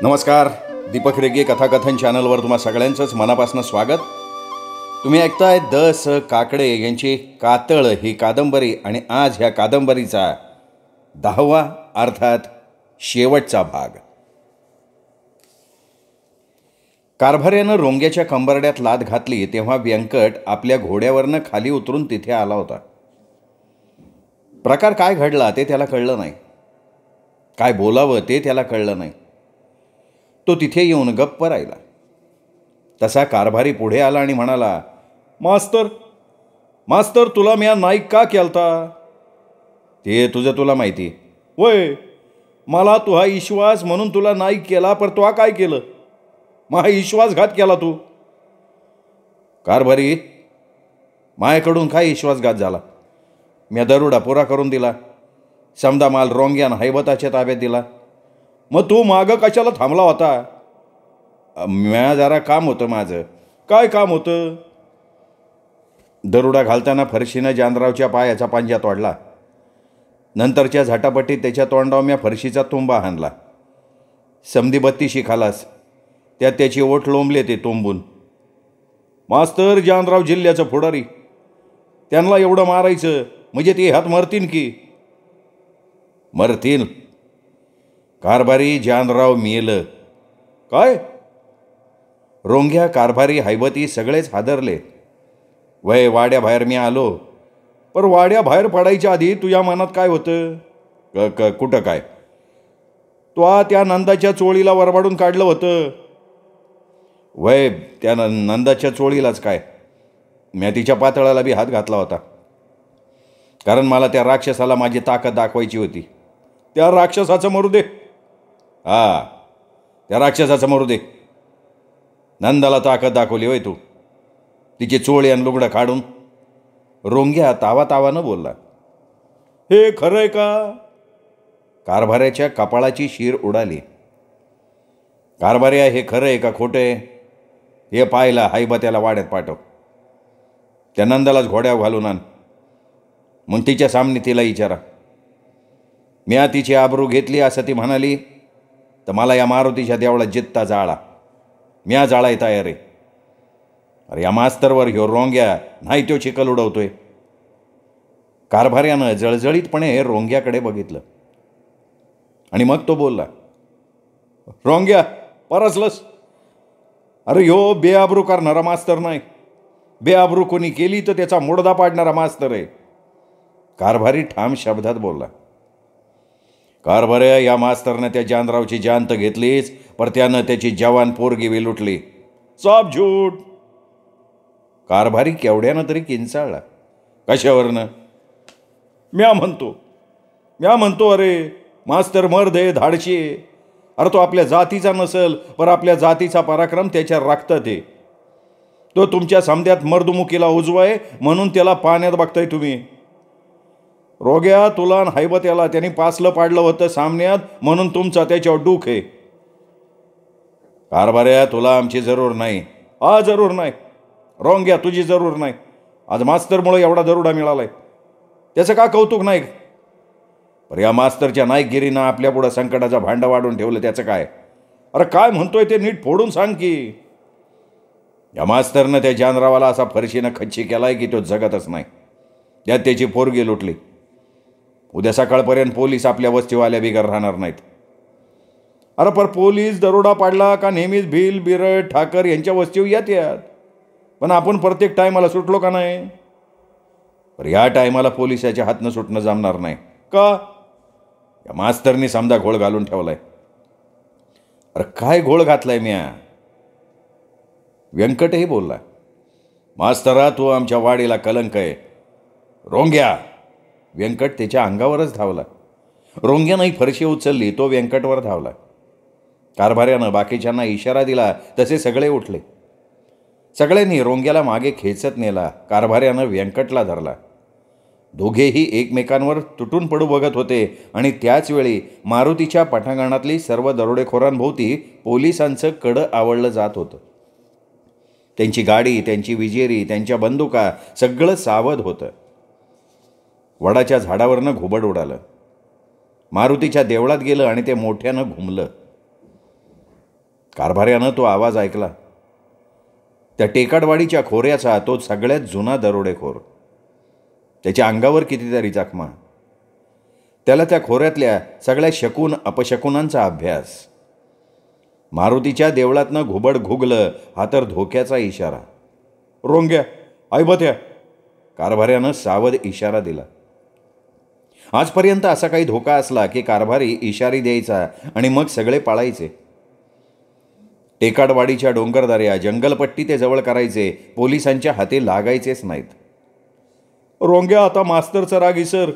नमस्कार. दीपक रेगे कथाकथन चॅनलवर तुम्हा सगळ्यांचंच मनापासून स्वागत. तुम्ही ऐकताय द स काकडे यांची कातळ ही कादंबरी आणि आज ह्या कादंबरीचा 10वा अर्थात शेवटचा भाग. कारभाऱ्यानं रोंग्याच्या कंबरड्यात लाद घातली तेव्हा व्यंकट आपल्या घोड्यावरनं खाली उतरून तिथे आला होता. प्रकार काय घडला ते त्याला कळलं नाही, काय बोलावं ते त्याला कळलं नाही. तो तिथे येऊन गप्प राहिला. तसा कारभारी पुढे आला आणि म्हणाला, मास्तर मास्तर तुला म्या नाईक का केलता? ते तुझं तुला माहिती. वय मला तुहा विश्वास म्हणून तुला नाईक केला, पर तुहा काय केलं? महा विश्वासघात केला तू. कारभारी, मायाकडून काय विश्वासघात झाला? म्या दरोडा पुरा करून दिला, समदा माल रोंग्यान हैबताच्या ताब्यात दिला. मग तू मागं कशाला थांबला होता? म्या जरा काम होतं माझं. काय काम होतं? दरोडा घालताना फरशीनं जानरावच्या पायाचा पांजा तोडला. नंतरच्या झटापटीत त्याच्या तोंडावर म्या फरशीचा तुंबा हाणला. समधी बत्तीशी खालास, त्यात त्याची ओठ लोंबले ते तोंबून. मास्तर जानराव जिल्ह्याचं पुढारी, त्यांना एवढं मारायचं म्हणजे ते ह्यात मरतीन की? मरतील. कारभारी जानराव मेलं. काय? रोंग्या, कारभारी, हैबती सगळेच हादरले. वय वाड्याबाहेर मी आलो, पर वाड्याबाहेर पडायच्या आधी तुझ्या मनात काय होतं? कुठं काय? तो त्या नंदाच्या चोळीला वरबाडून काढलं होतं. वय त्या नंदाच्या चोळीलाच काय, म्या तिच्या पातळाला बी हात घातला होता, कारण मला त्या राक्षसाला माझी ताकद दाखवायची होती. त्या राक्षसाचं मरू दे. हा, त्या राक्षसाचं मरू दे. नंदाला ताकद दाखवली होय तू? तिची चोळी आणि लुगडं काढून? रोंग्या तावातावानं बोलला. हे खरंय का? कारभाऱ्याच्या कपाळाची शीर उडाली. कारभाऱ्या, हे खरं आहे का खोटं आहे? हे पाहायला हैबत्याला वाड्यात पाठव. त्या नंदालाच घोड्यावर घालून आण. मग तिच्या सामने तिला विचारा, म्या तिची आबरू घेतली असं ती म्हणाली तर मला या मारुतीच्या देवळात जित्ता जाळा. म्या जाळाय तयार आहे. अरे या मास्तरवर ह्यो रोंग्या नाही तो चिखल उडवतोय. कारभाऱ्यानं जळजळीतपणे रोंग्याकडे बघितलं आणि मग तो बोलला, रोंग्या परसलस. अरे ह्यो बेआबरू करणारा मास्तर नाही, बेआबरू कोणी केली तर त्याचा मुडदा पाडणारा मास्तर आहे. कारभारी ठाम शब्दात बोलला. कारभाऱ्या, या मास्तरनं त्या जानरावची जान तर घेतलीच, पर त्यानं त्याची जवान पोरगी बी लुटली. साप झूट. कारभारी केवढ्यानं तरी किंचाळला. कशावरनं? म्या म्हणतो अरे मास्तर मर्द आहे, धाडशी आहे. अरे तो आपल्या जातीचा नसल, पर आपल्या जातीचा पराक्रम त्याच्या रक्तात आहे. तो तुमच्या समद्यात मर्दमुकीला उजवा आहे म्हणून त्याला पाण्यात बघताय तुम्ही. रोग्या, तुला हैबत्याला त्यांनी पासलं पाडलं होतं सामन्यात म्हणून तुमचा त्याच्यावर डूख आहे. कारभाऱ्या, तुला आमची जरूर नाही. हा, जरूर नाही. रोंग्या, तुझी जरूर नाही. आज मास्तरमुळे एवढा दरोडा मिळालाय, त्याचं का कौतुक नाही? पर या मास्तरच्या नाईकगिरीनं आपल्यापुढं संकटाचा भांडा वाढून ठेवलं, त्याचं काय? अरे काय म्हणतोय ते नीट फोडून सांग की. या मास्तरनं त्या जानरावाला असा फरशीनं खच्ची केलाय की तो जगतच नाही. त्यात त्याची पोरगी लुटली. उद्या सकाळपर्यंत पोलीस आपल्या वस्तीवाल्या बिगर राहणार नाहीत. अरे पर पोलीस दरोडा पाडला का नेहमीच भिल, बिरड, ठाकर यांच्या वस्तीवर येतात, पण आपण प्रत्येक टायमाला सुटलो का नाही? पर या टायमाला पोलिसाच्या हातनं सुटणं जमणार नाही का? या मास्तरनी समजा घोळ घालून ठेवलाय. अरे काय घोळ घातलाय म्या? व्यंकटही बोलला. मास्तरा, तू आमच्या वाडीला कलंक आहे. रोंग्या. व्यंकट त्याच्या अंगावरच धावला. रोंग्यानंही फरशी उचलली, तो व्यंकटवर धावला. कारभाऱ्यानं बाकीच्यांना इशारा दिला तसे सगळे उठले. सगळ्यांनी रोंग्याला मागे खेचत नेला. कारभाऱ्यानं व्यंकटला धरला. दोघेही एकमेकांवर तुटून पडू बघत होते आणि त्याच वेळी मारुतीच्या पटांगणातली सर्व दरोडेखोरांभोवती पोलिसांचं कडं आवळलं जात होतं. त्यांची गाडी, त्यांची विजेरी, त्यांच्या बंदुका सगळं सावध होतं. वडाच्या झाडावरनं घुबड उडालं. मारुतीच्या देवळात गेलं आणि ते मोठ्यानं घुमलं. कारभाऱ्यानं तो आवाज ऐकला. त्या टेकाडवाडीच्या खोऱ्याचा तो सगळ्यात जुना दरोडेखोर. त्याच्या अंगावर कितीतरी जखमा. त्याला त्या खोऱ्यातल्या सगळ्या शकून अपशकुनांचा अभ्यास. मारुतीच्या देवळातनं घुबड घुगलं हा तर धोक्याचा इशारा. रोंग्या, ऐबत्या, कारभाऱ्यानं सावध इशारा दिला. आजपर्यंत असा काही धोका असला की कारभारी इशारी द्यायचा आणि मग सगळे पाळायचे. टेकाडवाडीच्या डोंगरदऱ्या, जंगलपट्टी ते जवळ करायचे, पोलिसांच्या हाती लागायचेच नाहीत. रोंग्या, आता मास्तरचा राग इसर.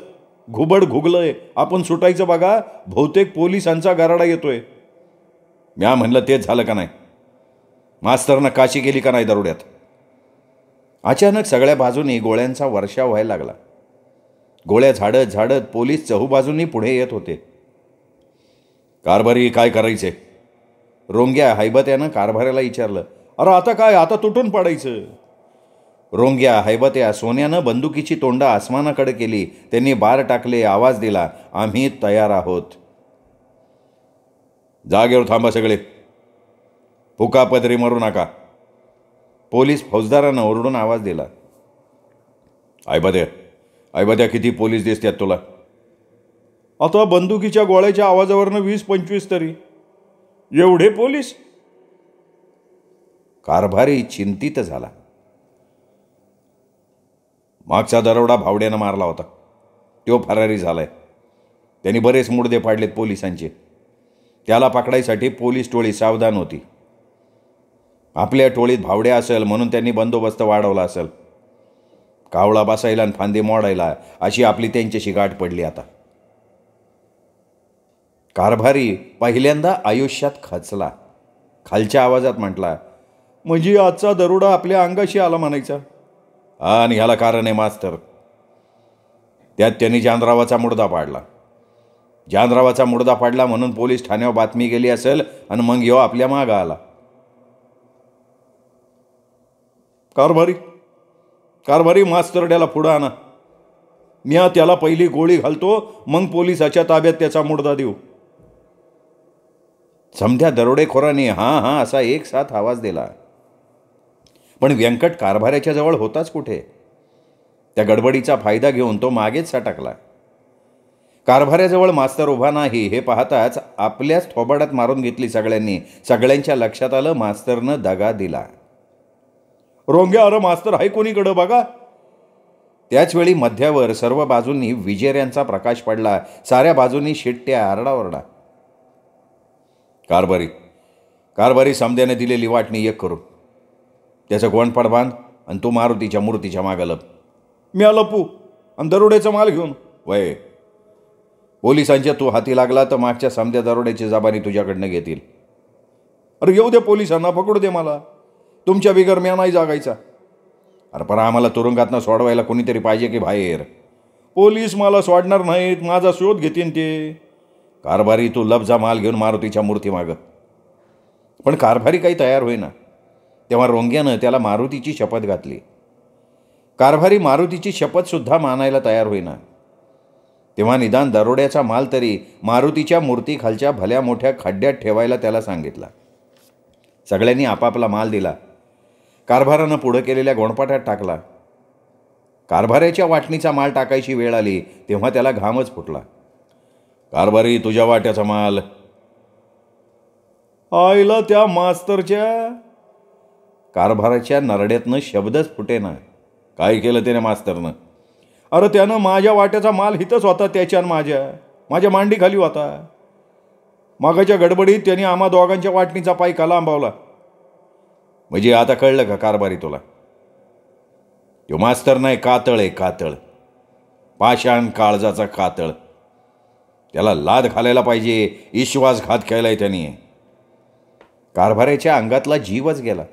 घुबड घुगलंय, आपण सुटायचं बघा, बहुतेक पोलिसांचा गराडा येतोय. म्या म्हणलं तेच झालं का नाही? मास्तरनं काशी केली का नाही दरोड्यात? अचानक सगळ्या बाजूनी गोळ्यांचा वर्षाव व्हायला लागला. गोळ्या झाडत झाडत पोलीस चहूबाजूंनी पुढे येत होते. कारभारी, काय करायचे? रोंग्या हैबत्यानं कारभाऱ्याला विचारलं. अरे आता काय, आता तुटून पडायचं. रोंग्या, हैबत्या, सोन्यानं बंदुकीची तोंड आसमानाकडे केली. त्यांनी बार टाकले, आवाज दिला, आम्ही तयार आहोत. जागेवर थांबा सगळे, फुकापदरी मरू नका. पोलीस फौजदारानं ओरडून आवाज दिला. ऐबत्या, किती पोलीस दिसतात तुला? आता बंदुकीच्या गोळ्याच्या आवाजावरनं 20-25 तरी. एवढे पोलीस? कारभारी चिंतित झाला. मागचा दरोडा भावड्यानं मारला होता, तो फरारी झालाय. त्यांनी बरेच मुडदे पाडलेत पोलिसांचे. त्याला पकडायसाठी पोलीस टोळी सावधान होती. आपल्या टोळीत भावड्या असेल म्हणून त्यांनी बंदोबस्त वाढवला असेल. कावळा बसायला आणि फांदे मोडायला अशी आपली त्यांच्याशी गाठ पडली आता. कारभारी पहिल्यांदा आयुष्यात खचला. खालच्या आवाजात म्हटला, म्हणजे आजचा दरोडा आपल्या अंगाशी आला म्हणायचा? आणि ह्याला कारण आहे मास्तर. त्यात त्यांनी जानरावाचा मुडदा पाडला. जानरावाचा मुडदा पाडला म्हणून पोलीस ठाण्यावर बातमी गेली असेल आणि मग ह्यो आपल्या मागं आला. कारभारी, मास्तरड्याला पुढं आणा. म्या त्याला पहिली गोळी घालतो, मग पोलिसाच्या ताब्यात त्याचा मुडदा देऊ. समध्या दरोडेखोराने हां हां असा एक साथ आवाज दिला. पण व्यंकट कारभाऱ्याच्या जवळ होताच कुठे? त्या गडबडीचा फायदा घेऊन तो मागेच सटकला. कारभाऱ्याजवळ मास्तर उभा नाही हे पाहताच आपल्याच थोबाडात मारून घेतली सगळ्यांनी. सगळ्यांच्या लक्षात आलं मास्तरनं दगा दिला. रोंग्या, अरे मास्तर आहे कोणीकडं बघा. त्याचवेळी मध्यावर सर्व बाजूंनी विजेऱ्यांचा प्रकाश पडला. साऱ्या बाजूंनी शिट्ट्या, आरडाओरडा. कारभारी, समद्याने दिलेली वाटणी एक करू. त्याचं गोंडपाड बांध आणि तू मारुतीच्या मूर्तीच्या मागं लप. मी लपू आणि दरोड्याचा माल घेऊन? वय, पोलिसांच्या तू हाती लागला तर मागच्या समद्या दरोड्याची जबानी तुझ्याकडनं घेतील. अरे येऊ दे पोलिसांना, पकडू दे मला. तुमच्या बिगर म्या नाही जागायचा. अरे पण आम्हाला तुरुंगातनं सोडवायला कोणीतरी पाहिजे की बाहेर? पोलीस मला सोडणार नाहीत, माझा शोध घेतील ते. कारभारी, तू लपजा माल घेऊन मारुतीच्या मूर्ती मागं. पण कारभारी काही तयार होईना. तेव्हा रोंग्यानं त्याला मारुतीची शपथ घातली. कारभारी मारुतीची शपथसुद्धा मानायला तयार होईना. तेव्हा निदान दरोड्याचा माल तरी मारुतीच्या मूर्तीखालच्या भल्या मोठ्या खड्ड्यात ठेवायला त्याला सांगितला. सगळ्यांनी आपापला माल दिला. कारभारानं पुढं केलेल्या गोणपाटात टाकला. कारभाऱ्याच्या वाटणीचा माल टाकायची वेळ आली तेव्हा त्याला घामच फुटला. कारभारी, तुझ्या वाट्याचा माल. आईला त्या मास्तरच्या. कारभाराच्या नरड्यातनं शब्दच फुटेना. काय केलं त्याने मास्तरनं? अरे त्यानं माझ्या वाट्याचा माल हितच होता, त्याच्या माझ्या मांडीखाली होता. मागाच्या गडबडीत त्यांनी आम्हा दोघांच्या वाटणीचा पायका लांबवला. म्हणजे आता कळलं का कारभारी तुला? तो मास्तर नाही, कातळ आहे, कातळ. पाषाण काळजाचा कातळ. त्याला लाद घालायला पाहिजे. विश्वासघात केलाय त्यांनी. कारभाऱ्याच्या अंगातला जीवच गेला.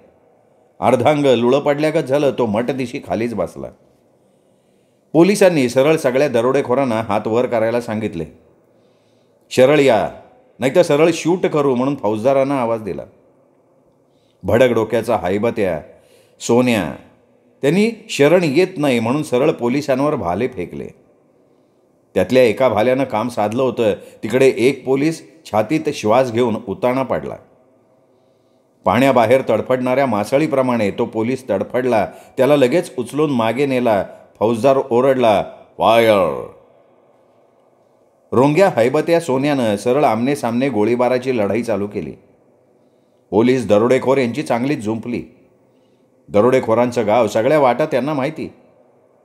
अर्धांग लुळं पडल्यागत झालं. तो मठदिशी खालीच बसला. पोलिसांनी सरळ सगळ्या दरोडेखोरांना हात वर करायला सांगितले. सरळ या, नाहीतर सरळ शूट करू म्हणून फौजदारांना आवाज दिला. भडक डोक्याचा हैबत्या, सोन्या, त्यांनी शरण येत नाही म्हणून सरळ पोलिसांवर भाले फेकले. त्यातल्या एका भाल्यानं काम साधलं होतं. तिकडे एक पोलीस छातीत श्वास घेऊन उताणा पडला. पाण्याबाहेर तडफडणाऱ्या मासळीप्रमाणे तो पोलीस तडफडला. त्याला लगेच उचलून मागे नेला. फौजदार ओरडला, फायर. रोंग्या हैबत्या सोन्यानं सरळ आमने सामने गोळीबाराची लढाई चालू केली. पोलीस दरोडेखोर यांची चांगलीच झुंपली. दरोडेखोरांचं गाव सगळ्या वाटा त्यांना माहिती.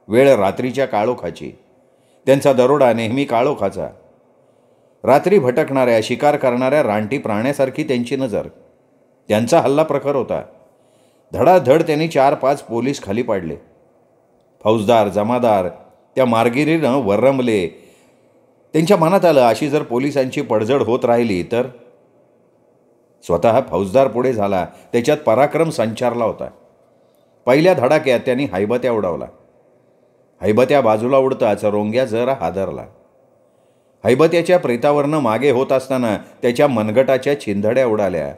वेळ रात्रीच्या काळोखाची. त्यांचा दरोडा नेहमी काळोखाचा. रात्री भटकणाऱ्या, शिकार करणाऱ्या रानटी प्राण्यासारखी त्यांची नजर. त्यांचा हल्ला प्रखर होता. धडाधड त्यांनी 4-5 पोलीस खाली पाडले. फौजदार, जमादार त्या मार्गिरीनं वर्रमले. त्यांच्या मनात आलं, अशी जर पोलिसांची पडझड होत राहिली तर. स्वतः फौजदार पुढे झाला. त्याच्यात पराक्रम संचारला होता. पहिल्या धडाक्यात त्यांनी हैबत्या उडवला. हैबत्या बाजूला उडताच रोंग्या जरा हादरला. हैबत्याच्या प्रेतावरनं मागे होत असताना त्याच्या मनगटाच्या चिंधड्या उडाल्या.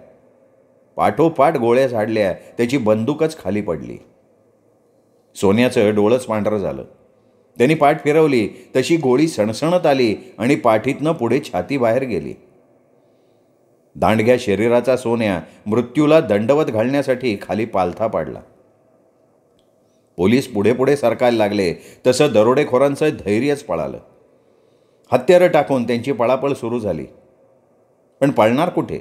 पाठोपाठ गोळ्या झाडल्या. त्याची बंदूकच खाली पडली. सोन्याचं डोळंच पांढरं झालं. त्यांनी पाठ फिरवली तशी गोळी सणसणत आली आणि पाठीतनं पुढे छाती बाहेर गेली. दांडग्या शरीराचा सोन्या मृत्यूला दंडवत घालण्यासाठी खाली पालथा पाडला. पोलीस पुढे पुढे सरकायला लागले तसं दरोडेखोरांचं धैर्यच पळालं. हत्यारं टाकून त्यांची पळापळ सुरू झाली. पण पळणार कुठे?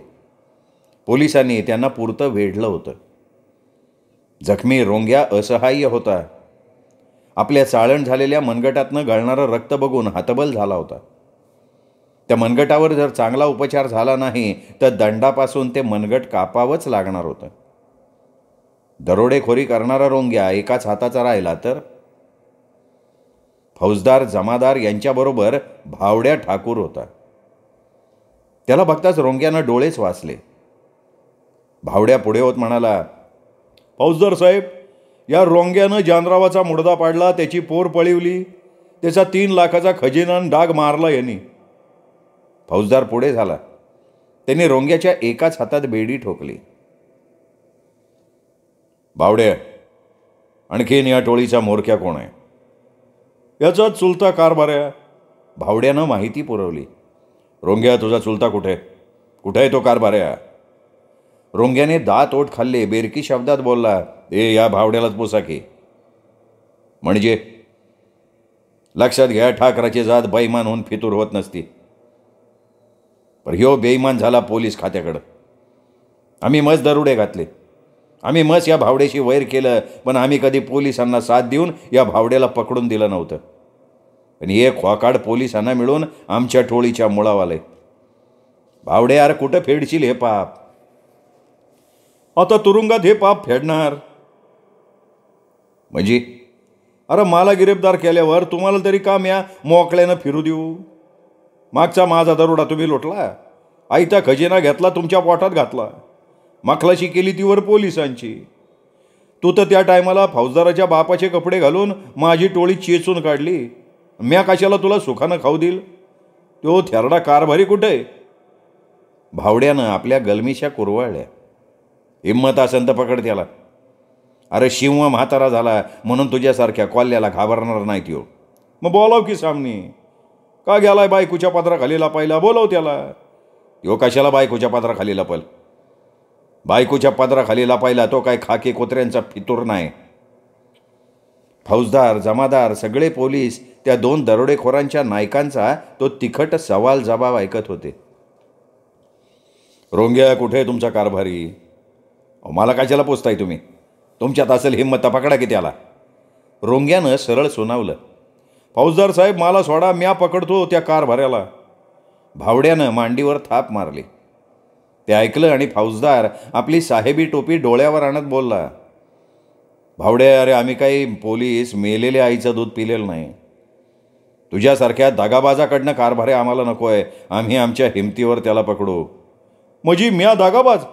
पोलिसांनी त्यांना पुरतं वेढलं होतं. जखमी रोंग्या असहाय्य होता. आपल्या चाळण झालेल्या मनगटातनं गळणारं रक्त बघून हतबल झाला होता. त्या मनगटावर जर चांगला उपचार झाला नाही तर दंडापासून ते मनगट कापावंच लागणार होतं. दरोडेखोरी करणारा रोंग्या एकाच हाताचा राहिला तर. फौजदार, जमादार यांच्याबरोबर भावड्या ठाकूर होता. त्याला बघताच रोंग्यानं डोळेच वाचले. भावड्या पुढे होत म्हणाला, फौजदार साहेब, या रोंग्यानं जानरावाचा मुडदा पाडला, त्याची पोर पळिवली, त्याचा 3 लाखाचा खजिनान डाग मारला यांनी. फौजदार पुढे झाला. त्यांनी रोंग्याच्या एकाच हातात बेडी ठोकली. भावड्या, आणखीन या टोळीचा म्होरक्या कोण आहे? याचा चुलता कारभाऱ्या. भावड्यानं माहिती पुरवली. रोंग्या, तुझा चुलता कुठे? कुठे आहे तो कारभाऱ्या? रोंग्याने दात ओठ खाल्ले. बेरकी शब्दात बोलला, या भावड्यालाच पोसा की. म्हणजे? लक्षात घ्या, ठाकराची जात बैमान होऊन फितूर होत नसती. पण ह्यो बेईमान झाला पोलीस खात्याकडं. आम्ही मस्त दरोडे घातले. आम्ही मस्त या भावड्याशी वैर केलं, पण आम्ही कधी पोलिसांना साथ देऊन या भावड्याला पकडून दिलं नव्हतं. पण हे खोकाड पोलिसांना मिळून आमच्या टोळीच्या मुळावाले. भावड्या, अरे कुठं फेडशील हे पाप? आता तुरुंगात हे पाप फेडणार म्हणजे? अरे मला गिरफ्तार केल्यावर तुम्हाला तरी का म्या मोकळ्यानं फिरू देऊ? मागचा माझा दरोडा तुम्ही लोटला. आयता खजिना घेतला, तुमच्या पोटात घातला. मखलाशी केली तीवर पोलिसांची. तू तर त्या टायमाला फौजदाराच्या बापाचे कपडे घालून माझी टोळी चेचून काढली. म्या कशाला तुला सुखानं खाऊ देईल? तो थेरडा कारभारी कुठे? भावड्यानं आपल्या गलमीशा कुरवाळल्या. हिंमत असेल तर पकड त्याला. अरे शिव म्हातारा झाला म्हणून तुझ्यासारख्या कोल्ह्याला घाबरणार नाही त्यो. मग बोलाव की सामनी. का गेलाय बायकोच्या पदराखाली लपायला? बोलव त्याला. यो कशाला बायकोच्या पदराखाली लपल? बायकोच्या पदराखाली लपायला तो काय खाकी कुत्र्यांचा फितूर नाही. फौजदार, जमादार सगळे पोलीस त्या 2 दरोडेखोरांच्या नायकांचा तो तिखट सवाल जबाब ऐकत होते. रोंग्या, कुठे आहे तुमचा कारभारी? मला कशाला पोचताय तुम्ही? तुमच्यात असेल हिंमत पकडा की त्याला. रोंग्यानं सरळ सुनावलं. फौजदार साहेब, मला सोडा, म्या पकडतो त्या कारभाऱ्याला. भावड्यानं मांडीवर थाप मारली. ते ऐकलं आणि फौजदार आपली साहेबी टोपी डोळ्यावर आणत बोलला, भावड्या, अरे आम्ही काही पोलीस मेलेल्या आईचं दूध पिलेलं नाही. तुझ्यासारख्या दगाबाजाकडनं कारभारे आम्हाला नको आहे. आम्ही आमच्या हिमतीवर त्याला पकडू. म्हणजे म्या दगाबाज?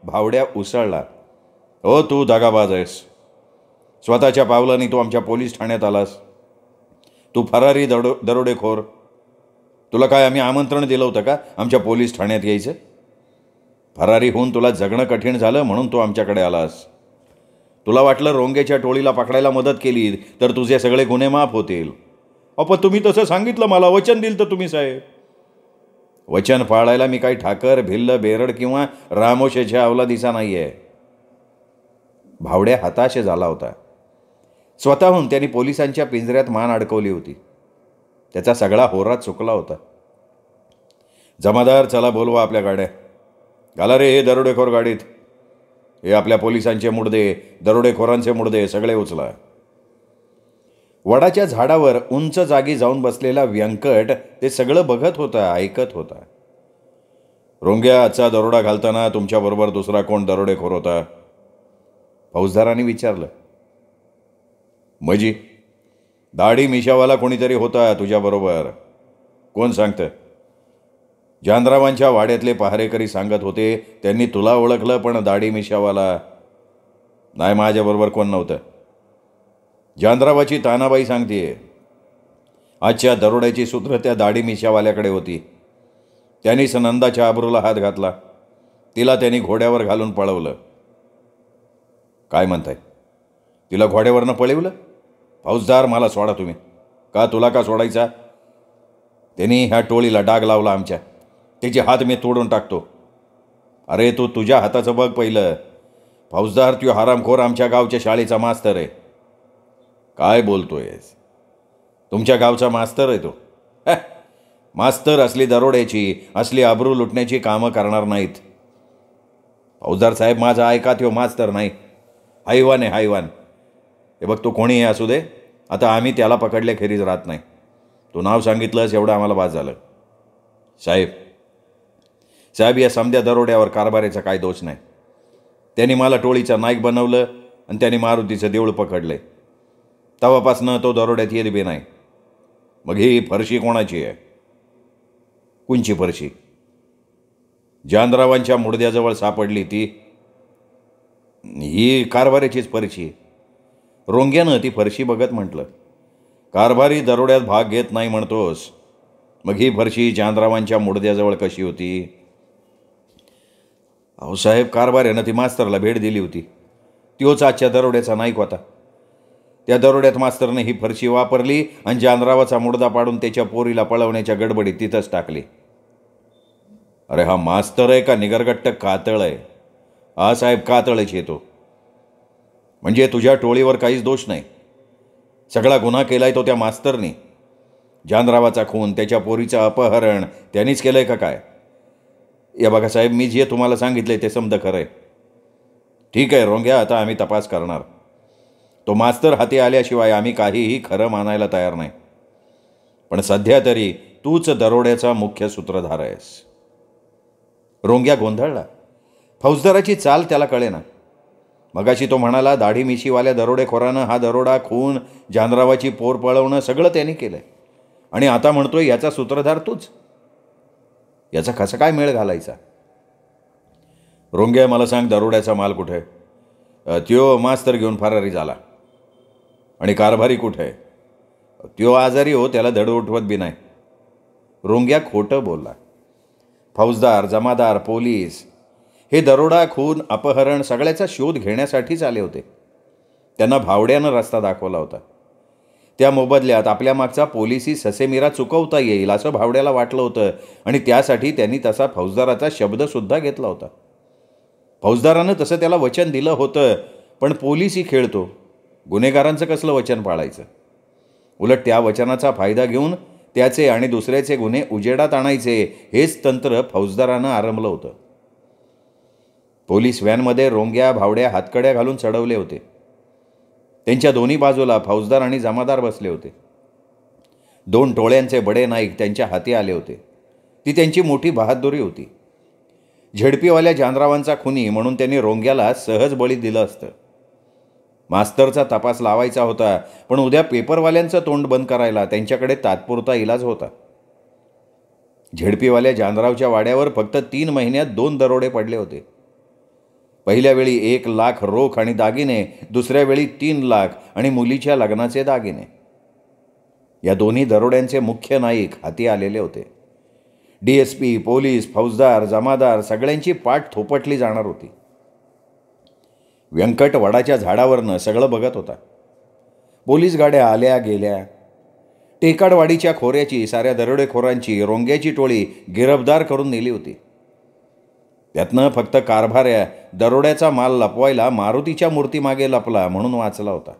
भावड्या उसळला. हो, तू दगाबाज आहेस. स्वतःच्या पावलांनी तू आमच्या पोलीस ठाण्यात आलास. तू फरारी दरोडेखोर. तुला काय आम्ही आमंत्रण दिलं होतं का आमच्या पोलीस ठाण्यात यायचं? फरारी होऊन तुला जगणं कठीण झालं म्हणून तू आमच्याकडे आलास. तुला वाटलं रोंग्याच्या टोळीला पकडायला मदत केली तर तुझे सगळे गुन्हे माफ होतील. पण तुम्ही तसं सांगितलं मला, वचन दिलं तर तुम्ही साहेब. वचन पाळायला मी काही ठाकर, भिल्ल, बेरड किंवा रामोशेच्या अवलादीचा नाही आहे. भावड्या हताश झाला होता. स्वतःहून त्यांनी पोलिसांच्या पिंजऱ्यात मान अडकवली होती. त्याचा सगळा होरा चुकला होता. जमादार, चला बोलवा आपल्या गाड्या. घाला रे हे दरोडेखोर गाडीत. हे आपल्या पोलिसांचे मुडदे, दरोडेखोरांचे मुडदे सगळे उचला. वडाच्या झाडावर उंच जागी जाऊन बसलेला व्यंकट ते सगळं बघत होता, ऐकत होता. रोंग्या, आजचा दरोडा घालताना तुमच्याबरोबर दुसरा कोण दरोडेखोर होता? फौजदारांनी विचारलं. मजी, दाढी मिशावाला कोणीतरी होता तुझ्याबरोबर. कोण सांगतं? जानरावांच्या वाड्यातले पहारेकरी सांगत होते. त्यांनी तुला ओळखलं, पण दाढी मिशावाला नाही, माझ्याबरोबर कोण नव्हतं. जानरावाची तानाबाई सांगते. आजच्या दरोड्याची सूत्र त्या दाढी मिशावाल्याकडे होती. त्यांनी नंदाच्या आबरूला हात घातला. तिला त्यांनी घोड्यावर घालून पळवलं. काय म्हणताय? तिला घोड्यावरनं पळवलं? फौजदार, मला सोडा तुम्ही. का? तुला का सोडायचा? त्यांनी ह्या टोळीला डाग लावला आमच्या. त्याचे हात मी तोडून टाकतो. अरे तू तुझ्या हाताचं बघ पहिलं. फौजदार, तो हरामखोर आमच्या गावच्या शाळेचा मास्तर आहे. काय बोलतोयस? तुमच्या गावचा मास्तर आहे तो? मास्तर असली दरोड्याची, असली आबरू लुटण्याची कामं करणार नाहीत. फौजदार साहेब, माझा ऐका, तो मास्तर नाही, हैवान आहे, हैवान. हे बघ, तो कोणीही असू दे, आता आम्ही त्याला पकडल्याखेरीज राहत नाही. तू नाव सांगितलंस एवढं आम्हाला बाद झालं. साहेब, या समध्या दरोड्यावर कारभारीचा काय दोष नाही. त्यांनी मला टोळीचा नाईक बनवलं आणि त्यांनी मारुतीचं देऊळ पकडले. तेव्हापासनं तो दरोड्यात येत बी नाही. मग ही फरशी कोणाची आहे? कोणची फरशी? जानरावांच्या मुडद्याजवळ सापडली ती. ही कारभारीचीच फरशी. रोंग्यानं ती फरशी बघत म्हटलं. कारभारी दरोड्यात भाग घेत नाही म्हणतोस, मग ही फरशी जानरावांच्या मुडद्याजवळ कशी होती? अहो साहेब, कारभाऱ्यानं ती मास्तरला भेट दिली होती. तोच आजच्या दरोड्याचा नाईक होता. त्या दरोड्यात मास्तरने ही फरशी वापरली आणि जानरावाचा मुडदा पाडून त्याच्या पोरीला पळवण्याच्या गडबडीत तिथंच टाकली. अरे हा मास्तर आहे का निगरगट्ट कातळ आहे? हा साहेब, कातळच येतो. म्हणजे तुझ्या टोळीवर काहीच दोष नाही. सगळा गुन्हा केलाय तो त्या मास्तरनी. जानरावाचा खून, त्याच्या पोरीचं अपहरण त्यांनीच केलंय का काय? या बघा साहेब, मी जे तुम्हाला सांगितलंय ते समजा खरं आहे. ठीक आहे रोंग्या, आता आम्ही तपास करणार. तो मास्तर हाती आल्याशिवाय आम्ही काहीही खरं मानायला तयार नाही. पण सध्या तरी तूच दरोड्याचा मुख्य सूत्रधार आहेस. रोंग्या गोंधळला. फौजदाराची चाल त्याला कळेना. मगाशी तो म्हणाला दाढी मिशीवाल्या दरोडेखोरानं हा दरोडा, खून, जानरावाची पोर पळवणं सगळं त्यांनी केलंय. आणि आता म्हणतोय याचा सूत्रधार तूच. याचा कसा काय मेळ घालायचा? रोंग्या, मला सांग, दरोड्याचा माल कुठे? त्यो मास्तर घेऊन फरारी झाला. आणि कारभारी कुठे आहे? त्यो आजारी हो, त्याला धड उठवत बी नाही. रोंग्या खोटं बोलला. फौजदार, जमादार, पोलीस हे दरोडा, खून, अपहरण सगळ्याचा शोध घेण्यासाठीच आले होते. त्यांना भावड्यानं रस्ता दाखवला होता. त्या मोबदल्यात आपल्या मागचा पोलिसी ससेमिरा चुकवता येईल असं भावड्याला वाटलं होतं. आणि त्यासाठी त्यांनी तसा फौजदाराचा शब्दसुद्धा घेतला होता. फौजदारानं तसं त्याला वचन दिलं होतं. पण पोलिसी खेळतो. गुन्हेगारांचं कसलं वचन पाळायचं? उलट त्या वचनाचा फायदा घेऊन त्याचे आणि दुसऱ्याचे गुन्हे उजेडात आणायचे, हेच तंत्र फौजदारानं आरंभलं होतं. पोलीस व्हॅनमध्ये रोंग्या, भावड्या हातकड्या घालून चढवले होते. त्यांच्या दोन्ही बाजूला फौजदार आणि जमादार बसले होते. 2 टोळ्यांचे बडे नाईक त्यांच्या हाती आले होते. ती त्यांची मोठी बहादुरी होती. झेडपीवाल्या जानरावांचा खुनी म्हणून त्यांनी रोंग्याला सहज बळी दिलं असतं. मास्तरचा तपास लावायचा होता, पण उद्या पेपरवाल्यांचं तोंड बंद करायला त्यांच्याकडे तात्पुरता इलाज होता. झेडपीवाल्या जानरावच्या वाड्यावर फक्त 3 महिन्यात 2 दरोडे पडले होते. पहिल्या वेळी 1 लाख रोख आणि दागिने, दुसऱ्या वेळी 3 लाख आणि मुलीच्या लग्नाचे दागिने. या दोन्ही दरोड्यांचे मुख्य नाईक हाती आलेले होते. DSP, पोलीस, फौजदार, जमादार सगळ्यांची पाठ थोपटली जाणार होती. व्यंकट वडाच्या झाडावरनं सगळं बघत होता. पोलीस गाड्या आल्या गेल्या. टेकाडवाडीच्या खोऱ्याची साऱ्या दरोडेखोरांची रोंग्याची टोळी गिरफ्तार करून नेली होती. त्यातनं फक्त कारभाऱ्या दरोड्याचा माल लपवायला मारुतीच्या मूर्तीमागे लपला म्हणून वाचला होता.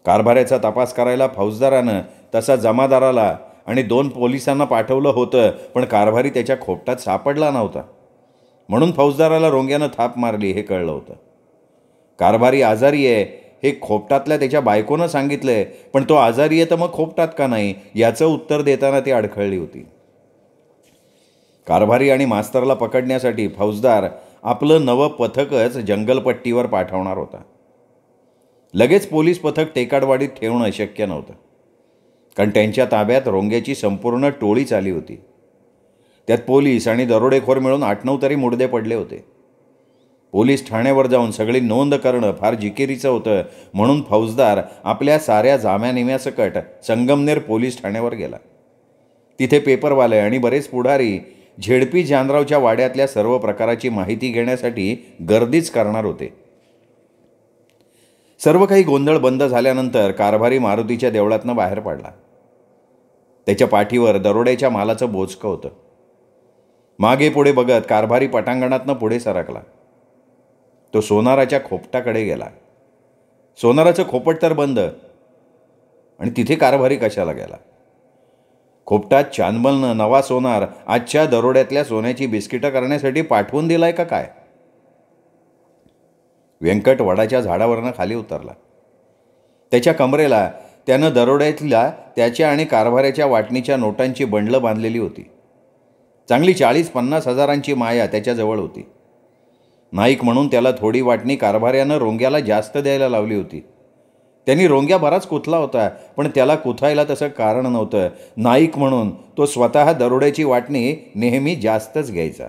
कारभाऱ्याचा तपास करायला फौजदारानं तसा जमादाराला आणि 2 पोलिसांना पाठवलं होतं, पण कारभारी त्याच्या खोपटात सापडला नव्हता. म्हणून फौजदाराला रोंग्यानं थाप मारली हे कळलं होतं. कारभारी आजारी आहे हे खोपटातल्या त्याच्या बायकोनं सांगितलंय, पण तो आजारी आहे तर मग खोपटात का नाही याचं उत्तर देताना ती अडखळली होती. कारभारी आणि मास्तरला पकडण्यासाठी फौजदार आपलं नवं पथकच जंगलपट्टीवर पाठवणार होता. लगेच पोलीस पथक टेकाडवाडीत ठेवणं शक्य नव्हतं, कारण त्यांच्या ताब्यात रोंग्याची संपूर्ण टोळीच आली होती. त्यात पोलीस आणि दरोडेखोर मिळून 8-9 तरी मुडदे पडले होते. पोलीस ठाण्यावर जाऊन सगळी नोंद करणं फार जिकिरीचं होतं, म्हणून फौजदार आपल्या साऱ्या जाम्यानिम्यासकट संगमनेर पोलीस ठाण्यावर गेला. तिथे पेपरवाले आणि बरेच पुढारी झेडपी जानरावच्या वाड्यातल्या सर्व प्रकाराची माहिती घेण्यासाठी गर्दीच करणार होते. सर्व काही गोंधळ बंद झाल्यानंतर कारभारी मारुतीच्या देवळातनं बाहेर पडला. त्याच्या पाठीवर दरोड्याच्या मालाचं बोचकं होतं. मागे पुढे बघत कारभारी पटांगणातनं पुढे सरकला. तो सोनाराच्या खोपटाकडे गेला. सोनाराचं खोपट तर बंद, आणि तिथे कारभारी कशाला गेला? खोपटात चांदमलनं नवा सोनार आजच्या दरोड्यातल्या सोन्याची बिस्किटं करण्यासाठी पाठवून दिलाय का काय? व्यंकट वडाच्या झाडावरनं खाली उतरला. त्याच्या कमरेला त्यानं दरोड्यातल्या त्याच्या आणि कारभाऱ्याच्या वाटणीच्या नोटांची बंडलं बांधलेली होती. चांगली 40-50 हजारांची माया त्याच्याजवळ होती. नाईक म्हणून त्याला थोडी वाटणी कारभाऱ्यानं रोंग्याला जास्त द्यायला लावली होती. त्यांनी रोंग्या बराच कुथला होता, पण त्याला कुथायला तसं कारण नव्हतं. नाईक म्हणून तो स्वतः दरोड्याची वाटणी नेहमी जास्तच घ्यायचा.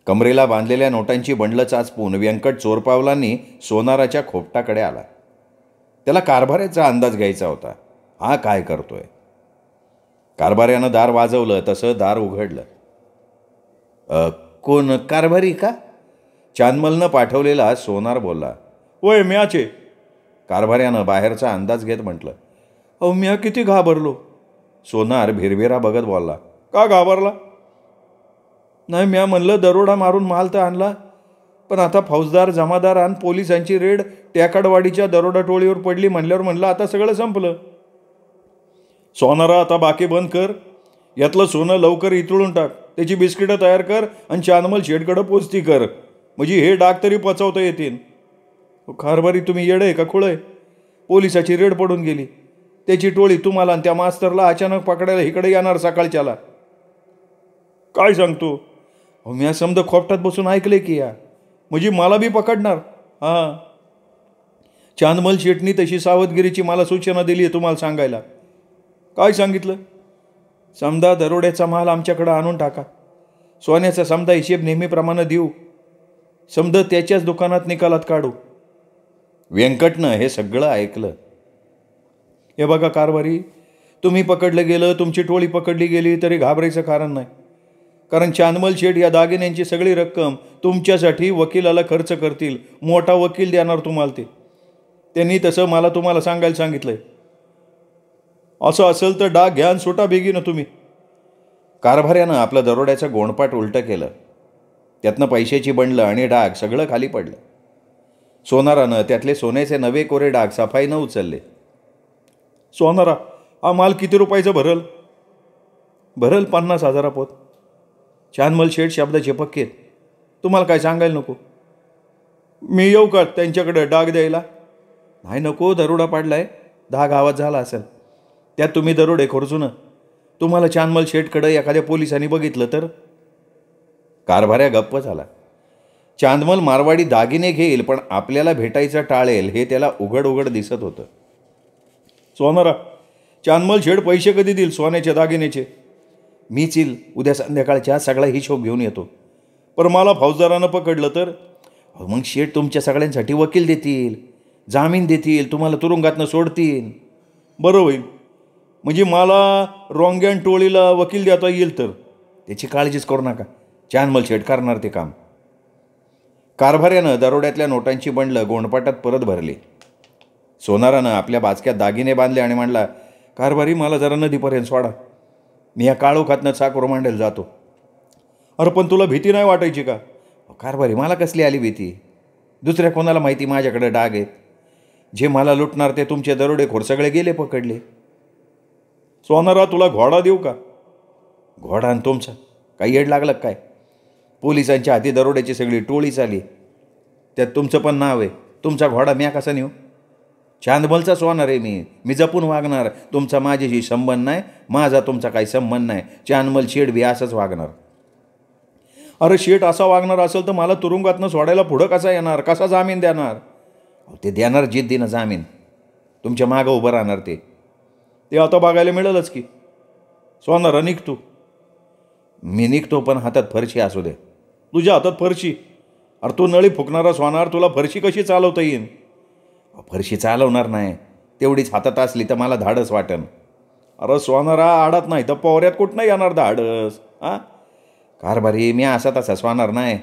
कमरेला बांधलेल्या नोटांची बंडलं चाचपून व्यंकट चोरपावलांनी सोनाराच्या खोपटाकडे आला. त्याला कारभाऱ्याचा अंदाज घ्यायचा होता. हा काय करतोय? कारभाऱ्यानं दार वाजवलं तसं दार उघडलं. कोण? कारभारी का? चांदमलनं पाठवलेला सोनार बोलला. होय, म्याचे. कारभाऱ्यानं बाहेरचा अंदाज घेत म्हटलं. अहो, म्या किती घाबरलो. सोनार भिरभिरा बघत बोलला. का घाबरला? नाही, म्या म्हणलं दरोडा मारून माल तर आणला, पण आता फौजदार, जमादार आणि पोलिसांची रेड टेकाडवाडीच्या दरोडा टोळीवर पडली म्हणल्यावर म्हणलं आता सगळं संपलं. सोनारा, आता बाकी बंद कर. यातलं सोनं लवकर इतळून टाक. त्याची बिस्किटं तयार कर आणि चांदमल शेठकडं पोचती कर, म्हणजे हे डाग तरी पचवता येतील. कारभारी, तुम्ही येडे का खुळय? पोलिसाची रेड पडून गेली. त्याची टोळी तुम्हाला आणि त्या मास्तरला अचानक पकडायला इकडे येणार सकाळच्याला. काय सांगतो? अहो, मी समजा खोपटात बसून ऐकले की या, म्हणजे मला बी पकडणार. हां, चांदमल शेठनी तशी सावधगिरीची मला सूचना दिली आहे तुम्हाला सांगायला. काय सांगितलं? समजा दरोड्याचा माल आमच्याकडं आणून टाका. सोन्याचा समजा हिशेब नेहमीप्रमाणे देऊ. समजा त्याच्याच दुकानात निकालात काढू. व्यंकटनं हे सगळं ऐकलं. हे बघा कारभारी, तुम्ही पकडलं गेलं, तुमची टोळी पकडली गेली तरी घाबरायचं कारण नाही. कारण चांदमल शेठ या दागिन्यांची सगळी रक्कम तुमच्यासाठी वकिलाला खर्च करतील. मोठा वकील देणार तुम्हाला ते. त्यांनी तसं मला तुम्हाला सांगायला सांगितलंय. असं असेल तर डाग घ्या आणि सुटा बेगीनं तुम्ही. कारभाऱ्यानं आपलं दरोड्याचं गोणपाट उलटं केलं. त्यातनं पैशाची बंडलं आणि डाग सगळं खाली पडलं. सोनारानं त्यातले सोन्याचे नवे कोरे डाग सफाईनं उचलले. सोनारा, हा माल किती रुपयाचं भरल? भरल 50,000 पोत. चांदमल शेठ शब्दाचे पक्के. तुम्हाला काय सांगायला नको? मी येऊ का त्यांच्याकडे डाग द्यायला? नाही, नको. दरोडा पाडलाय, 10 गावात झाला असेल. त्यात तुम्ही दरोडे खोरचून तुम्हाला चांदमल शेठकडं एखाद्या पोलिसांनी बघितलं तर? कारभाऱ्या गप्प झाला. चांदमल मारवाडी दागिने घेईल, पण आपल्याला भेटायचं टाळेल हे त्याला उघड उघड दिसत होतं. सोनारा, चांदमल शेठ पैसे कधी देईल सोन्याच्या दागिन्याचे? मीच येईल उद्या संध्याकाळच्या सगळा हिशोब घेऊन येतो. पण मला फौजदारानं पकडलं तर? मग शेठ तुमच्या सगळ्यांसाठी वकील देतील, जामीन देतील, तुम्हाला तुरुंगातनं सोडतील. बरं होईल, म्हणजे मला रोंग्यान टोळीला वकील देता येईल तर. त्याची काळजीच करू नका, चांदमल शेठ करणार ते काम. कारभाऱ्यानं दरोड्यातल्या नोटांची बंडलं गोंडपाटात परत भरली. सोनारानं आपल्या बाचक्यात दागिने बांधले आणि म्हणला, कारभारी मला जरा नदीपर्यंत सोडा, मी या काळोखातनं चाकोर मांडायला जातो. अरे पण तुला भीती नाही वाटायची का? कारभारी मला कसली आली भीती? दुसऱ्या कोणाला माहिती माझ्याकडे डाग आहेत. जे मला लुटणार ते तुमचे दरोडेखोर सगळे गेले पकडले. सोनारा तुला घोडा देऊ का? घोडा आणि तुमचा काही येड लागलं काय? पोलिसांच्या हाती दरोड्याची सगळी टोळी चाली, त्यात तुमचं पण नाव आहे. तुमचा घोडा म्या कसा नेऊ? चांदमलचा सोनार आहे मी जपून वागणार. तुमचा माझ्याशी संबंध नाही, माझा तुमचा काही संबंध नाही. चांदमल शेठ बी असंच वागणार. अरे शेठ असा वागणार असेल तर मला तुरुंगातनं सोडायला पुढं कसा येणार? कसा जामीन देणार? ते देणार जिद्दीनं जामीन, तुमच्या मागं उभं राहणार. ते आता बघायला मिळेलच की. सोनारा निघतो. मी निघतो, पण हातात फरशी असू दे. तुझ्या हातात फरशी? अरे तू नळी फुकणारा सोनार, तुला फरशी कशी चालवता येईल? फरशी चालवणार नाही, तेवढीच हातात असली तर मला धाडस वाटन. अरे सोनारा आडात नाही तर पोहऱ्यात कुठं येणार धाडस? कारभारी मी असा तसा सोनार नाही,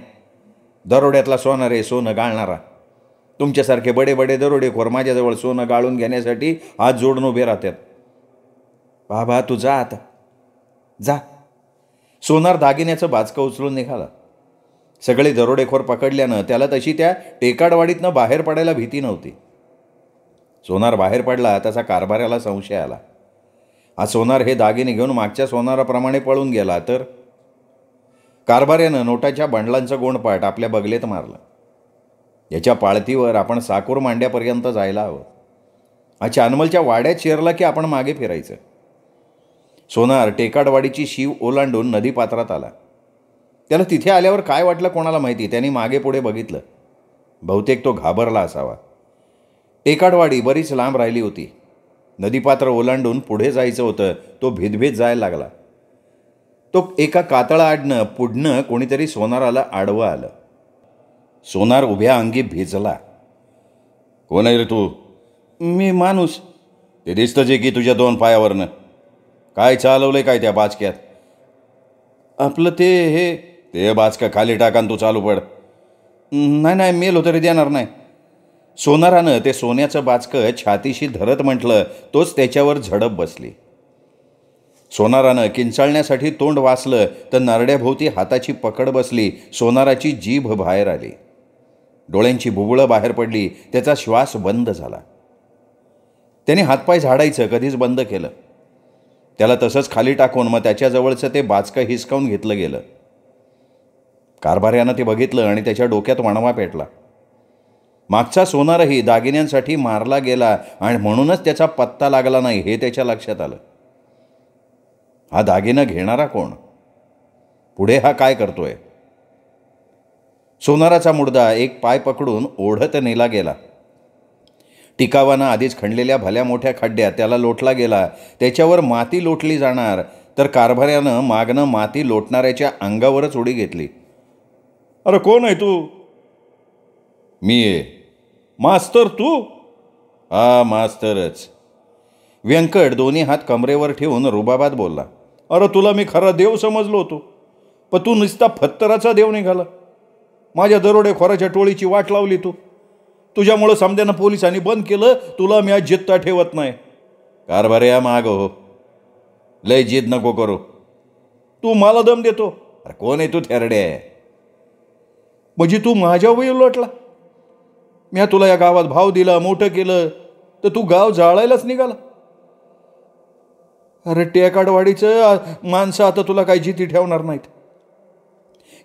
दरोड्यातला सोनार आहे, सोनं गाळणारा. तुमच्यासारखे बडे बडे दरोडेखोर माझ्याजवळ सोनं गाळून घेण्यासाठी हात जोडून उभे राहतात. बाबा तू जा आता, जा. सोनार दागिन्याचं बाचकं उचलून निघाला. सगळे दरोडेखोर पकडल्यानं त्याला तशी त्या टेकाडवाडीतनं बाहेर पडायला भीती नव्हती. सोनार बाहेर पडला तसा कारभाऱ्याला संशय आला. हा सोनार हे दागिने घेऊन मागच्या सोनाराप्रमाणे पळून गेला तर? कारभाऱ्यानं नोटाच्या बंडलांचं गोंडपाट आपल्या बगलेत मारलं. याच्या पाळतीवर आपण साकूर मांड्यापर्यंत जायला हवं. हा चांदमलच्या वाड्यात शिरला की आपण मागे फिरायचं. सोनार टेकाडवाडीची शीव ओलांडून नदीपात्रात आला. त्याला तिथे आल्यावर काय वाटलं कोणाला माहिती. त्यांनी मागे पुढे बघितलं. बहुतेक तो घाबरला असावा. टेकाडवाडी बरीच लांब राहिली होती. नदीपात्र ओलांडून पुढे जायचं होतं. तो भीतभीत जायला लागला. तो एका कातळा आडनं पुढनं कोणीतरी सोनाराला आडवं आलं. सोनार उभ्या अंगी भिजला. कोण आहे रे तू? मी माणूस. ते दिसतंच आहे की तुझ्या दोन पायावरनं. काय चालवलंय काय त्या बाचक्यात? आपलं ते बाचका खाली टाकान तू चालू पड. नाही मेलो तरी देणार नाही. सोनारानं ते सोन्याचं बाचकं छातीशी धरत म्हटलं. तोच त्याच्यावर झडप बसली. सोनारानं किंचाळण्यासाठी तोंड वासलं तर नरड्याभोवती हाताची पकड बसली. सोनाराची जीभ बाहेर आली. डोळ्यांची बुबुळं बाहेर पडली. त्याचा श्वास बंद झाला. त्याने हातपाय झाडायचं कधीच बंद केलं. त्याला तसंच खाली टाकून मग त्याच्याजवळचं ते बाचकं हिसकावून घेतलं गेलं. कारभाऱ्यानं ते बघितलं आणि त्याच्या डोक्यात वणवा पेटला. मागचा सोनारही दागिन्यांसाठी मारला गेला आणि म्हणूनच त्याचा पत्ता लागला नाही हे त्याच्या लक्षात आलं. हा दागिना घेणारा कोण? पुढे हा काय करतोय? सोनाराचा मुर्दा एक पाय पकडून ओढत नेला गेला. टिकावानं आधीच खणलेल्या भल्या मोठ्या खड्ड्यात त्याला लोटला गेला. त्याच्यावर माती लोटली जाणार तर कारभाऱ्यानं मागनं माती लोटणाऱ्याच्या अंगावरच उडी घेतली. अरे कोण आहे तू? मी आहे. मास्तर तू? हा मास्तरच. व्यंकट दोन्ही हात कमरेवर ठेवून रुबाबात बोलला. अरे तुला मी खरा देव समजलो होतो, पण तू नुसता फत्तराचा देव निघाला. माझ्या दरोडेखोराच्या टोळीची वाट लावली तू. तुझ्यामुळं समद्यानं पोलिसांनी बंद केलं. तुला मी आज जिद्द ठेवत नाही. कारभाऱ्या माग हो, लय जिद नको करू. तू मला दम देतो? अरे कोण आहे तू थेरडे? म्हणजे तू माझ्या वय लोटला? मी तुला या गावात भाव दिला, मोठं केलं, तर तू गाव जाळायलाच निघाला. अरे टेकाडवाडीचं माणसं आता तुला काही जिती ठेवणार नाहीत.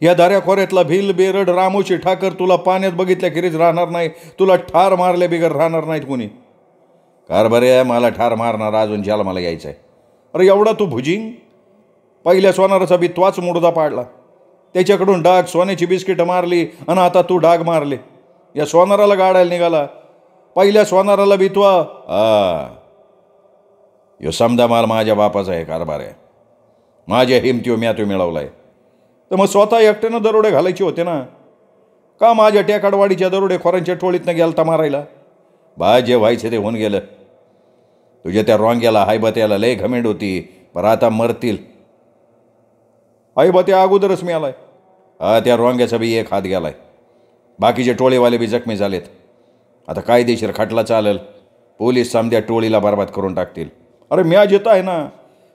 या दाऱ्याखोऱ्यातला भिल बेरड रामोशी ठाकर तुला पाण्यात बघितल्याखेरीज राहणार नाही. तुला ठार मारल्या बिगर राहणार नाहीत कोणी. कारभाऱ्या मला ठार मारणार अजून ज्याला मला यायचं आहे. अरे एवढा तू भुजिंग? पहिल्या सोनाराचा बी त्वाच मुडदा पाडला. त्याच्याकडून डाग सोन्याची बिस्किटं मारली आणि आता तू डाग मारले. या सोनाराला गाडायला निघाला. पहिल्या सोनाराला बी त्वा. यो समदा माल माझ्या बापाचा आहे कारभाऱ्या. माझ्या हिमतीव म्या तो मिळवलाय. तर मग स्वतः एकट्यानं दरोडे घालायचे होते ना. का माझ्या टेकाडवाडीच्या दरोडेखोरांच्या टोळीतनं गेलता मारायला? बा जे व्हायचं ते होऊन गेलं. तुझ्या त्या रोंग्याला हायबत्याला लय घमेंड होती, पर आता मरतील. हायबत्या अगोदरच मिळालाय. त्या रोंग्याचा बी एक हात गेलाय. बाकीचे टोळेवाले बी जखमी झालेत. आता कायदेशीर खटला चालेल. पोलीस समध्या टोळीला बरबाद करून टाकतील. अरे म्या येत आहे ना,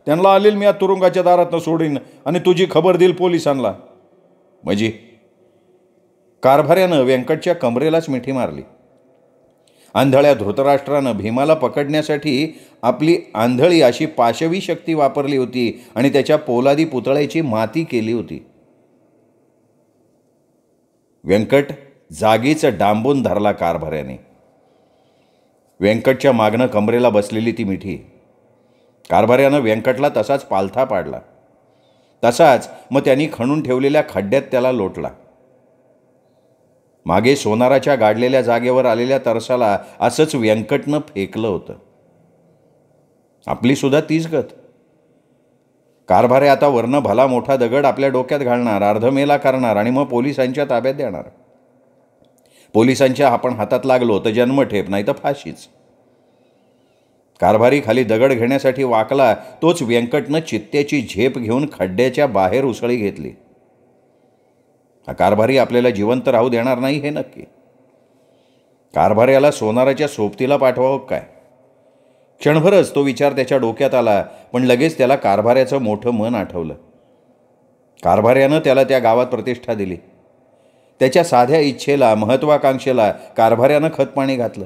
त्यांना आलेल म्या तुरुंगाच्या दारातनं सोडीन आणि तुझी खबर देईल पोलिसांना. म्हणजे कारभाऱ्यानं व्यंकटच्या कमरेलाच मिठी मारली. आंधळ्या धृतराष्ट्रानं भीमाला पकडण्यासाठी आपली आंधळी अशी पाशवी शक्ती वापरली होती आणि त्याच्या पोलादी पुतळ्याची माती केली होती. व्यंकट जागीच डांबून धरला कारभाऱ्याने. व्यंकटच्या मागणं कमरेला बसलेली ती मिठी. कारभाऱ्यानं व्यंकटला तसाच पालथा पाडला. तसाच मग त्यांनी खणून ठेवलेल्या खड्ड्यात त्याला लोटला. मागे सोनाराच्या गाडलेल्या जागेवर आलेल्या तरसाला असंच व्यंकटनं फेकलं होतं. आपली सुद्धा तीच गत. कारभारे आता वरनं भला मोठा दगड आपल्या डोक्यात घालणार, अर्धमेला करणार आणि मग पोलिसांच्या ताब्यात देणार. पोलिसांच्या आपण हातात लागलो तर जन्मठेप, नाही तर फाशीच. कारभारी खाली दगड घेण्यासाठी वाकला, तोच व्यंकटनं चित्त्याची झेप घेऊन खड्ड्याच्या बाहेर उसळी घेतली. हा कारभारी आपल्याला जिवंत राहू देणार नाही हे नक्की. कारभाऱ्याला सोनाराच्या सोबतीला पाठवावं काय? क्षणभरच तो विचार त्याच्या डोक्यात आला, पण लगेच त्याला कारभाऱ्याचं मोठं मन आठवलं. कारभाऱ्यानं त्याला त्या गावात प्रतिष्ठा दिली. त्याच्या साध्या इच्छेला, महत्त्वाकांक्षेला कारभाऱ्यानं खतपाणी घातलं.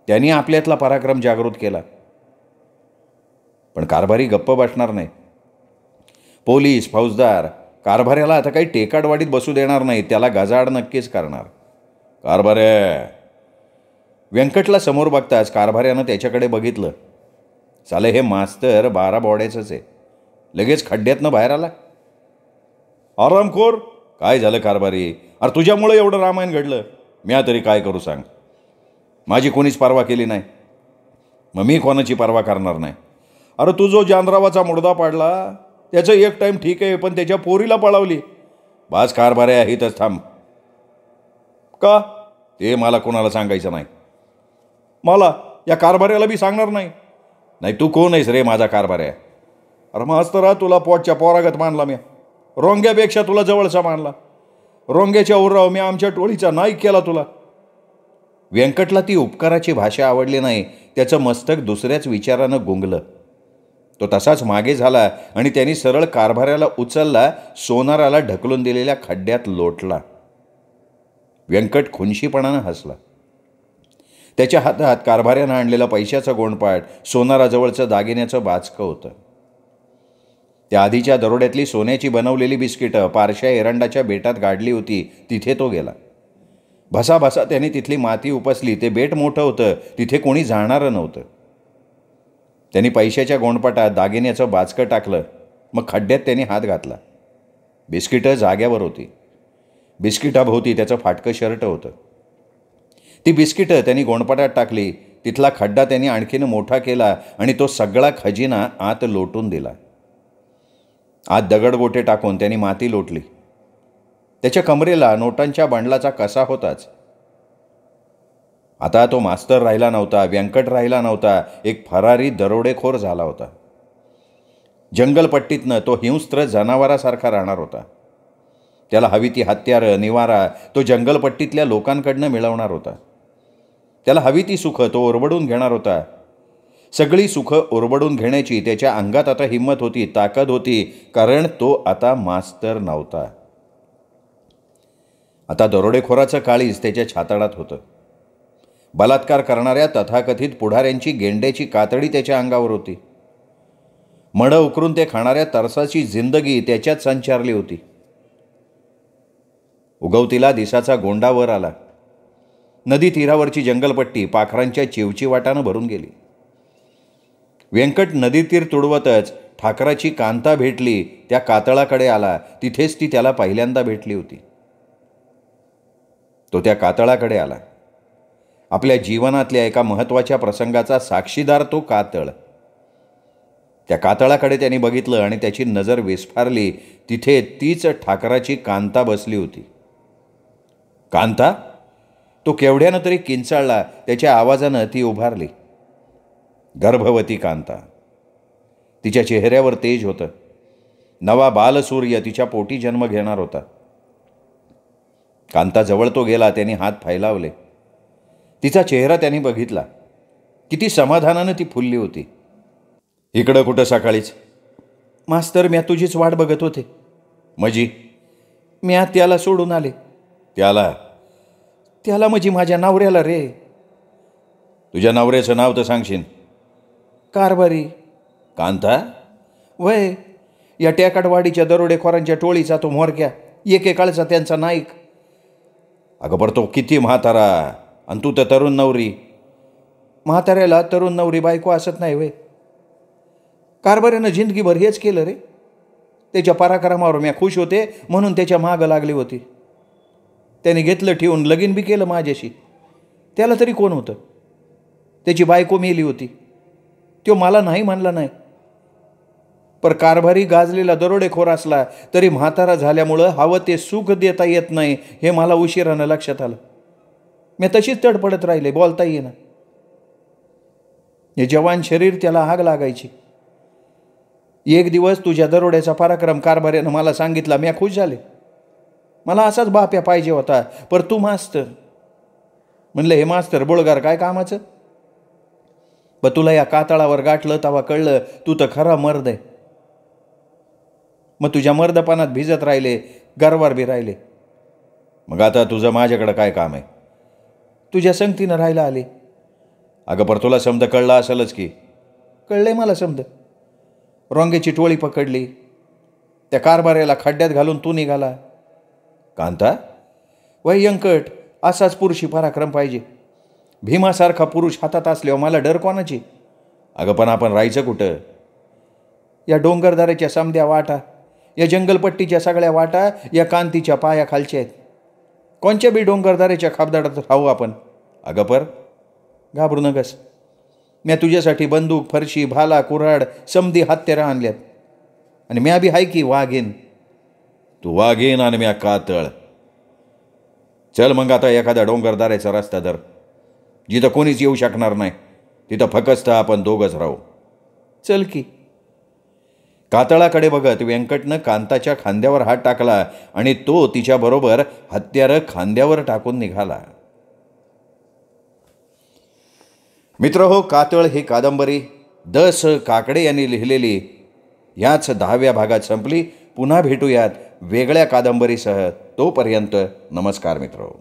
त्यांनी आपल्यातला पराक्रम जागृत केला. पण कारभारी गप्प बसणार नाही. पोलीस, फौजदार कारभाऱ्याला आता काही टेकाडवाडीत बसू देणार नाही. त्याला गजाआड नक्कीच करणार. कारभाऱ्या, व्यंकटला समोर बघताच कारभाऱ्यानं त्याच्याकडे बघितलं. साले हे मास्तर 12 बॉड्याचंच आहे. लगेच खड्ड्यातनं बाहेर आला. आरामखोर, काय झालं कारभारी? अरे तुझ्यामुळं एवढं रामायण घडलं. म्या तरी काय करू सांग? माझी कोणीच परवा केली नाही, मग मी कोणाची परवा करणार नाही. अरे तू जो जानरावाचा मुडदा पाडला त्याचं एक टाईम ठीक आहे, पण त्याच्या पोरीला पळवली. बास कारभाऱ्या, इथंच थांब. का? ते मला कोणाला सांगायचं नाही. मला या कारभाऱ्याला बी सांगणार नाही. नाही तू कोण आहेस रे माझा कारभाऱ्या? अरे मास्तरा, तुला पोटच्या पोरागत मानला मी. रोंग्यापेक्षा तुला जवळचा मानला. रोंग्याच्या उराव मी आमच्या टोळीचा नाईक केला तुला. व्यंकटला ती उपकाराची भाषा आवडली नाही. त्याचं मस्तक दुसऱ्याच विचारानं गुंगलं. तो तसाच मागे झाला आणि त्यांनी सरळ कारभाऱ्याला उचलला, सोनाराला ढकलून दिलेल्या खड्ड्यात लोटला. व्यंकट खुनशीपणानं हसला. त्याच्या हातात कारभाऱ्यानं आणलेला पैशाचा गोंडपाट, सोनाराजवळचं दागिन्याचं बाचकं होतं. त्या आधीच्या दरोड्यातली सोन्याची बनवलेली बिस्किटं पारशा एरंडाच्या बेटात गाडली होती, तिथे तो गेला. भसाभसा त्याने तिथली माती उपसली. ते बेट मोठं होतं, तिथे कोणी जाणारं नव्हतं. त्यांनी पैशाच्या गोंडपाटात दागिन्याचं बाचकं टाकलं. मग खड्ड्यात त्यांनी हात घातला. बिस्किटं जाग्यावर होती. बिस्किटाभोवती त्याचं फाटकं शर्ट होतं. ती बिस्किटं त्यांनी गोंडपाटात टाकली. तिथला खड्डा त्यांनी आणखीन मोठा केला आणि तो सगळा खजिना आत लोटून दिला. आत दगडगोटे टाकून त्यांनी माती लोटली. त्याच्या कमरेला नोटांच्या बंडलाचा कसा होताच. आता तो मास्तर राहिला नव्हता, व्यंकट राहिला नव्हता, एक फरारी दरोडेखोर झाला होता. जंगलपट्टीतनं तो हिंस्त्र जनावरासारखा राहणार होता. त्याला हवी ती हत्यारं, निवारा तो जंगलपट्टीतल्या लोकांकडनं मिळवणार होता. त्याला हवी ती सुखं तो ओरबडून घेणार होता. सगळी सुखं ओरबडून घेण्याची त्याच्या अंगात आता हिंमत होती, ताकद होती, कारण तो आता मास्तर नव्हता. आता दरोडेखोराचं काळीज त्याच्या छातडात होतं. बलात्कार करणाऱ्या तथाकथित पुढाऱ्यांची गेंड्याची कातडी त्याच्या अंगावर होती. मडं उकरून ते खाणाऱ्या तरसाची जिंदगी त्याच्यात संचारली होती. उगवतीला दिसाचा गोंडा वर आला. नदी तीरावरची जंगलपट्टी पाखरांच्या चिवचिवाटानं भरून गेली. व्यंकट नदी तीर तुडवतच ठाकराची कांता भेटली. त्या कातळाकडे आला. तिथेच ती त्याला पहिल्यांदा भेटली होती. तो त्या कातळाकडे आला. आपल्या जीवनातल्या एका महत्त्वाच्या प्रसंगाचा साक्षीदार तो कातळ. त्या कातळाकडे त्यांनी बघितलं आणि त्याची नजर विस्फारली. तिथे तीच ठाकराची कांता बसली होती. कांता? तो केवढ्यानं तरी किंचाळला. त्याच्या आवाजानं ती उभारली. गर्भवती कांता. तिच्या चेहऱ्यावर तेज होतं. नवा बालसूर्य तिच्या पोटी जन्म घेणार होता. कांता जवळ तो गेला. त्यांनी हात फैलावले. तिचा चेहरा त्यांनी बघितला. किती समाधानानं ती फुलली होती. इकडं कुठं सकाळीच? मास्तर, म्या तुझीच वाट बघत होते. मजी? म्या त्याला सोडून आले. त्याला? त्याला म्हणजे माझ्या नवऱ्याला रे. तुझ्या नवऱ्याचं नाव तर सांगशील? कारभारी. कांता? वय, या टेकाटवाडीच्या दरोडेखोरांच्या टोळीचा तो म्होरक्या, एकेकाळचा त्यांचा नाईक. अगं पर तो किती म्हातारा, आणि तू तर तरुण नवरी. म्हाताऱ्याला तरुण नवरी बायको असत नाही वय. कारभाऱ्यानं जिंदगीभर हेच केलं रे. त्याच्या पराक्रमावर मी खुश होते म्हणून त्याच्या मागं लागली होती. त्याने घेतलं ठेवून लगीन बी केलं माझ्याशी. त्याला तरी कोण होतं? त्याची बायको मेली होती. तो मला नाही म्हणला नाही. पर कारभारी गाजलेला दरोडेखोर असला तरी म्हातारा झाल्यामुळं हवं ते सुख देता येत नाही हे मला उशिरानं लक्षात आलं. मी तशीच तडपडत राहिले, बोलता येईना. हे जवान शरीर त्याला आग लागायची. एक दिवस तुझ्या दरोड्याचा पराक्रम कारभाऱ्यानं मला सांगितला. मी खुश झाले. मला असाच बाप्या पाहिजे होता. पर तू मास्तर. म्हणलं हे मास्तर बोळगार काय कामाचं? पण तुला या कातळावर गाठलं तेव्हा कळलं तू तर खरा मर्द आहे. मग तुझ्या मर्दपणात भिजत राहिले, गर्वार बी राहिले. मग आता तुझं माझ्याकडं काय काम आहे? तुझ्या संगतीनं राहायला आले. अगं पर तुला समज कळला असेलच की. कळलंय मला समज. रोंग्याची टोळी पकडली, त्या कारभाऱ्याला खड्ड्यात घालून तू निघाला. कांता? वयंकट, असाच पुरुषी पराक्रम पाहिजे. भीमासारखा पुरुष हातात असल्यावर मला डर कोणाची? अगं पण आपण राहायचं कुठं? या डोंगरदऱ्याच्या समद्या वाटा, या जंगलपट्टीच्या सगळ्या वाटा या कांतीच्या पायाखालच्या आहेत. कोणच्या बी डोंगरदऱ्याच्या खाबदाडात राहू आपण. अगं पर घाबरू नगस. म्या तुझ्यासाठी बंदूक, फरशी, भाला, कुऱ्हाड, समधी हत्यारं आणल्यात. आणि म्या बी हाय की वाघीन. तू वाघीन आणि म्या कातळ. चल मग आता एखाद्या डोंगरदाऱ्याचा रस्ता धर, जिथं कोणीच येऊ शकणार नाही. तिथं फकस्त आपण दोघंच राहू. चल की. कातळाकडे बघत व्यंकटनं कांताच्या खांद्यावर हात टाकला आणि तो तिच्याबरोबर हत्यारं खांद्यावर टाकून निघाला. मित्र हो, कातळ ही कादंबरी द.स. काकडे यांनी लिहिलेली याच 10व्या भागात संपली. पुन्हा भेटूयात वेगळ्या कादंबरीसह. तोपर्यंत नमस्कार मित्र.